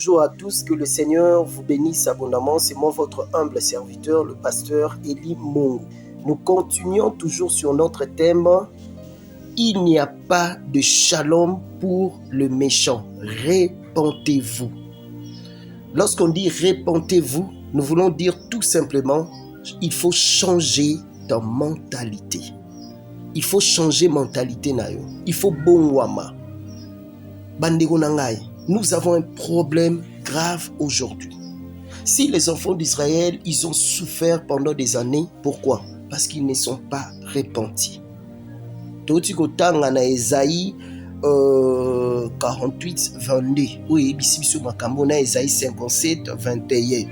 Bonjour à tous, que le Seigneur vous bénisse abondamment. C'est moi votre humble serviteur, le pasteur Eli Mongo. Nous continuons toujours sur notre thème. Il n'y a pas de shalom pour le méchant. Repentez-vous. Lorsqu'on dit repentez-vous, nous voulons dire tout simplement, il faut changer de mentalité. Il faut changer mentalité nayo. Il faut bon wama. Bandego nangai. Nous avons un problème grave aujourd'hui. Si les enfants d'Israël, ils ont souffert pendant des années, pourquoi? Parce qu'ils ne sont pas repentis. Dans Esaïe 48, 22, oui, Esaïe 57, 21.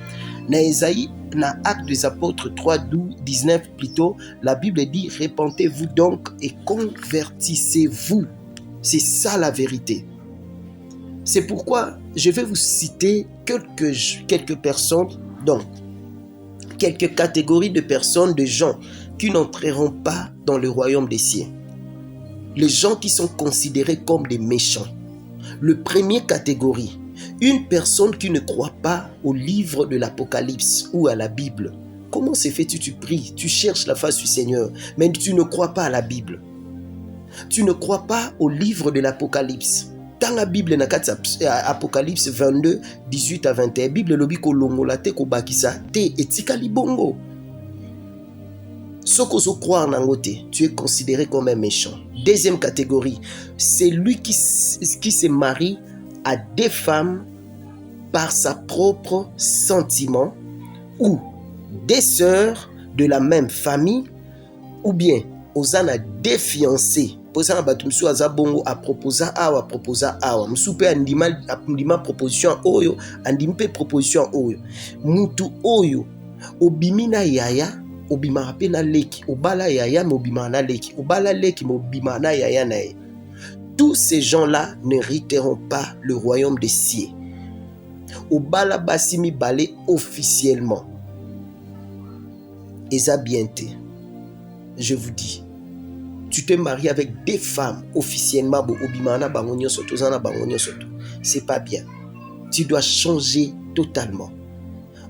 Dans Esaïe, dans Actes des Apôtres 3, 12, 19 plutôt, la Bible dit « Repentez-vous donc et convertissez-vous ». C'est ça la vérité. C'est pourquoi je vais vous citer quelques personnes, donc quelques catégories de personnes, de gens qui n'entreront pas dans le royaume des cieux. Les gens qui sont considérés comme des méchants. Le premier catégorie, une personne qui ne croit pas au livre de l'Apocalypse ou à la Bible. Comment se fait-tu, tu pries, tu cherches la face du Seigneur, mais tu ne crois pas à la Bible. Tu ne crois pas au livre de l'Apocalypse. Dans la Bible, dans Apocalypse 22, 18 à 21, la Bible lobi ko longola te ko bakisa te etikali bongo. Soko so croire nangote, tu es considéré comme un méchant. Deuxième catégorie, c'est lui qui se marie à des femmes par sa propre sentiment ou des sœurs de la même famille ou bien osana des fiancés. Posana batumsu azabongo a proposa awa msupe andima proposition oyo andimpe proposition oyo mutu oyo obimina yaya obima pe na leki obala yaya me obima na leki obala leki me obima na yaya na ye. Tous ces gens-là n'hériteront pas le royaume des cieux. Obala basimi balé officiellement. Eza biente. Je vous dis, tu te maries avec des femmes officiellement, c'est pas bien. Tu dois changer totalement.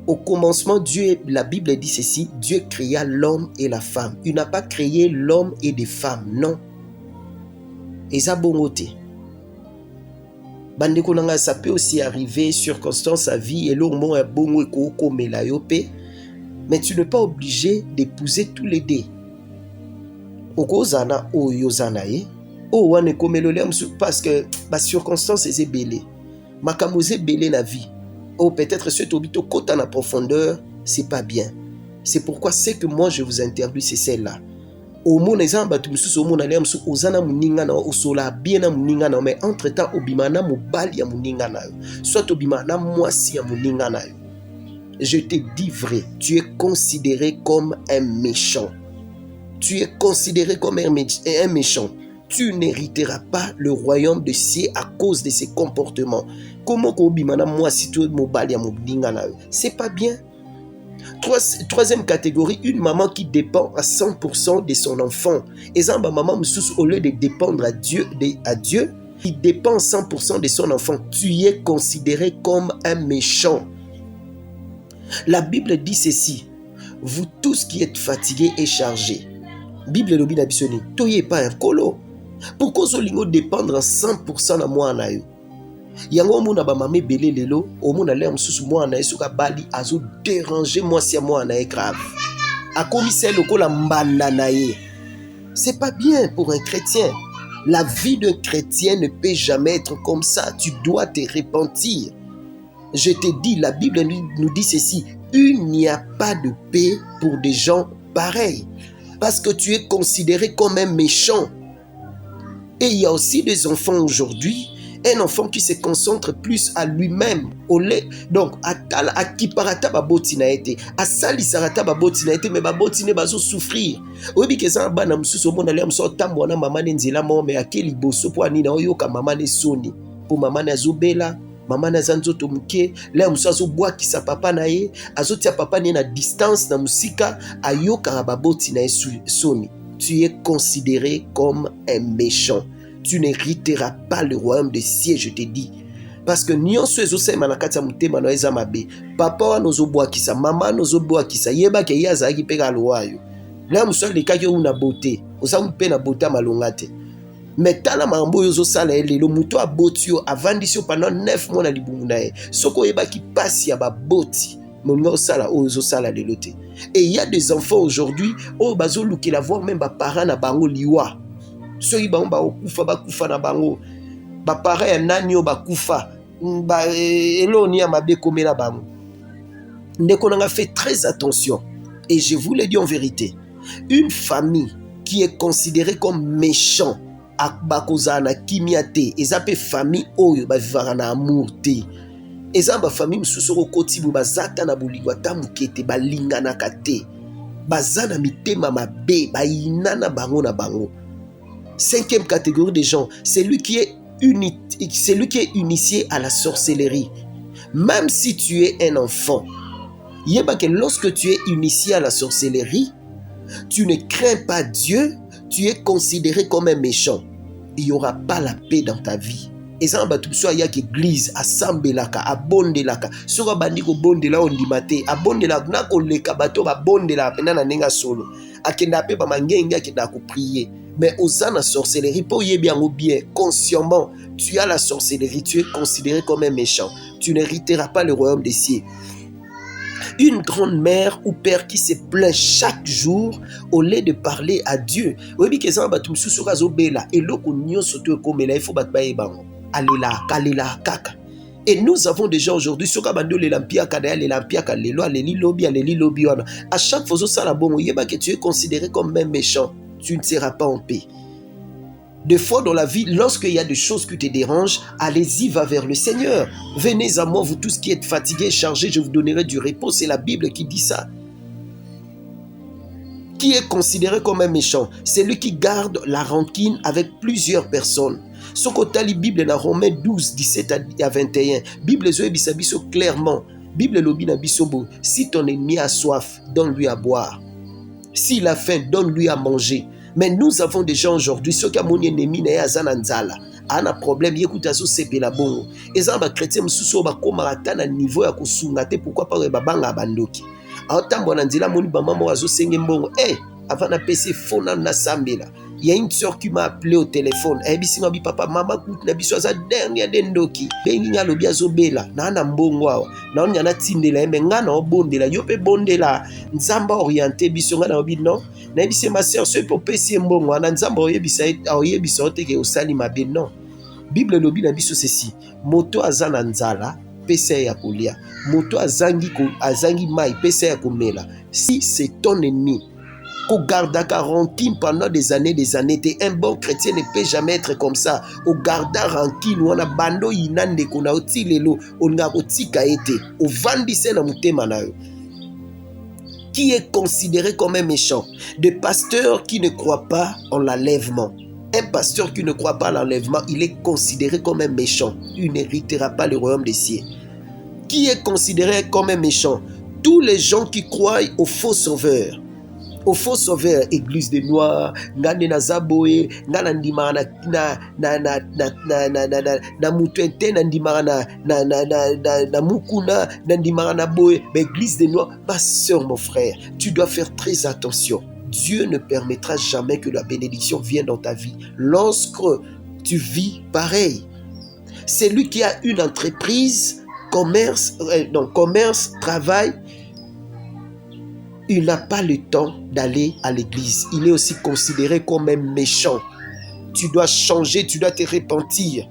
Au commencement, la Bible dit ceci, Dieu créa l'homme et la femme. Il n'a pas créé l'homme et des femmes, non. Et ça, ça peut aussi arriver, circonstance à vie, et l'homme est bon, mais tu n'es pas obligé d'épouser tous les deux. Okozana o yozana ye o wane komelole parce que ma circonstance est belé makamoze belé la vie ou peut-être ce tobito kota na profondeur, c'est pas bien. C'est pourquoi c'est que moi je vous interdis, c'est celle-là. Au mon exemple tu mususu au mon alem su ozana muninga na osola bien na muninga na, mais entre-temps obimana mobali ya muninga na soit obimana mwasi ya muninga na. Je te dis vrai, tu es considéré comme un méchant. Tu es considéré comme un méchant. Tu n'hériteras pas le royaume de cieux à cause de ces comportements. Comment kobimana moi si tu mobali ya mobinga na, c'est pas bien. Troisième catégorie, une maman qui dépend à 100% de son enfant. Et ça, ma maman au lieu de dépendre à Dieu, il dépend 100% de son enfant. Tu es considéré comme un méchant. La Bible dit ceci: vous tous qui êtes fatigués et chargés. Bible lobi na bisoni, toye pas un colo. Pourquoi solingo dépendre à 100% na moi na yo? Yango mona ba mamé belé lelo, o mona le msusu moi na esuka bali azo déranger moi si moi na grave. A commissaire lokola mbanda na ye. C'est pas bien pour un chrétien. La vie d'un chrétien ne peut jamais être comme ça. Tu dois te repentir. Je te dis, la Bible nous dit ceci: il n'y a pas de paix pour des gens pareils. Parce que tu es considéré comme un méchant. Et il y a aussi des enfants aujourd'hui, un enfant qui se concentre plus à lui-même. Donc, à qui parata baboti na été, à sali sarata baboti na été, mais baboti ne bazo souffrir. Obi ke sa bana msusu mona le mso tambo na mama nzela mo me akeli boso po ani na oyoka mama ne soni. Po mama na zobela, mama na zanzoto muke, le mso azo bwa kisa papa na ye, azo tia papa ne na distance na musika, ayoka baboti na soni. Tu es considéré comme un méchant. Tu n'hériteras pas le royaume des cieux, je te dis. parce que nyonso ezosema na kati ya motema na eza mabe. Papa wana ozobwakisa, mama wana ozobwakisa, yebake ye azalaki mpe kalowa yo. Na mosu alekaki oyo na bote, ozamu mpe na bote ya malonga te. Mais tala makambo oyo ozosala ye lelo, moto aboti yo avandisi yo pendant 9 mois na libumu na ye. Soki oyebaki pasi ya baboti, moninga osala oyo ozosala lelo te. Et il y a des enfants aujourd'hui oyo bazolukela voir même baparents na bango liwa. Soki bango bakufa na bango, baparents ya nani oyo bakufa, eloni ya mabe komela bango. Ndeko nanga, fait très attention. Et je vous le dis en vérité, une famille qui est considérée comme méchant, bakozala na kimia te, eza pe famille oyo bavivaka na amour te. Eza ba famille mosusu okoti bo bazata na bolingo ata moke te, balinganaka te, baza na mitema mabe, bayinana bango na bango. 5e catégorie de gens, c'est lui qui est initié à la sorcellerie. Même si tu es un enfant, yeba que lorsque tu es initié à la sorcellerie, tu ne crains pas Dieu, tu es considéré comme un méchant. Il n'y aura pas la paix dans ta vie. Et ça, il y a l'église, assemblelaka, abondelaka. Sora bandiko bondela ondimate, abondela na koleka bato ba bondela pena na nenga solo. Akenda pe ba mangenga akenda ko prier. Mais osana sorcellerie pour y bien ou bien consciemment, tu as la sorcellerie, tu es considéré comme un méchant. Tu n'hériteras pas le royaume des cieux. Une grande mère ou père qui se plaint chaque jour au lieu de parler à Dieu. Oui, que ça va tout sous bela et l'oko nyon soto comme là il faut battre bango. Allez là, kaka. Et nous avons déjà aujourd'hui sur kabando les lampia kada les lampia kalelo les lilobi wana. À chaque fois ça la bon yeba que tu es considéré comme un méchant, tu ne seras pas en paix. Des fois dans la vie, lorsqu'il y a des choses qui te dérangent, allez-y, va vers le Seigneur. Venez à moi, vous tous qui êtes fatigués, chargés, je vous donnerai du repos. C'est la Bible qui dit ça. Qui est considéré comme un méchant? C'est lui qui garde la rancune avec plusieurs personnes. Ce côté la Bible dans Romains 12, 17 à 21. Bible zoebisabiso clairement. Bible lobina bisobo. Si ton ennemi a soif, donne-lui à boire. S'il a faim, donne-lui à manger. Mais nous avons des gens aujourd'hui, ceux qui ont mon ennemi, un problème, écoute à ce la bon. Et ça, les chrétiens, ils comme à niveau à pourquoi pas les babanga bandoki. Autant bon andila moni bamama azo senge mbongo. Avant na PC phone na sambela. Il y a une soeur qui m'a appelé au téléphone. Elle dit "Singa bi papa, maman coute na biso za dernier dendoki. Bengi nya lobi azobela na na mbongo wa. Na on yana tindela mais ngana obondela yo pe bondela. Nzamba orienté biso ngana obi non. Na bise ma sœur ce pour PC mbongo na nzamba oyebisa oyebisa te ke osali mabe non. Bible lobi na biso ceci. Moto azana nzala pesa ya kolia. Moto azangi mai pesa ya komela. Si c'est ton ennemi qu'on garde à rancune pendant des années, t'es un bon chrétien ne peut jamais être comme ça. Au garde à rancune, on a bando inande qu'on a oti lelo, on a oti kaete, au vandise na mutema na yo. Qui est considéré comme un méchant? Des pasteurs qui ne croient pas en l'enlèvement. Un pasteur qui ne croit pas à l'enlèvement, il est considéré comme un méchant. Il n'héritera pas le royaume des cieux. Qui est considéré comme un méchant? Tous les gens qui croient au faux sauveur. Au faux sauveur, église des noirs, ngane na zaboe, ngana ndima na mutente na ndima na mukuna na ndima na boe, église des noirs. Ma sœur, mon frère, tu dois faire très attention. Dieu ne permettra jamais que la bénédiction vienne dans ta vie lorsque tu vis pareil. C'est lui qui a une entreprise, commerce, travail. Il n'a pas le temps d'aller à l'église. Il est aussi considéré comme un méchant. Tu dois changer, tu dois te repentir.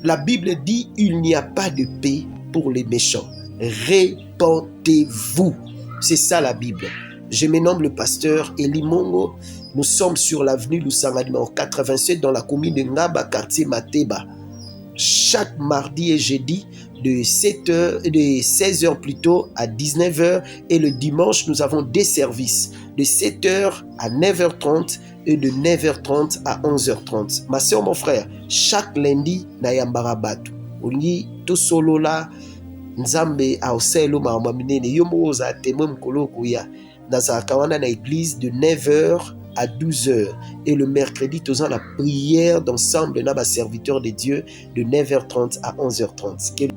La Bible dit, il n'y a pas de paix pour les méchants. Repentez-vous. C'est ça la Bible. Je me nomme le pasteur Eli Mongo. Nous sommes sur l'avenue Lusanga numéro 87 dans la commune de Ngaba, quartier Mateba. Chaque mardi et jeudi, de 16h plutôt à 19h, et le dimanche nous avons des services de 7h à 9h30 et de 9h30 à 11h30. Ma soeur, mon frère, chaque lundi na yambara batu olingi to solo la nzambe a oselo ma minene yo moza témoin mkolo kuya na zakawana na église de 9h à 12h. Et le mercredi, nous avons la prière d'ensemble de nos serviteurs de Dieu de 9h30 à 11h30.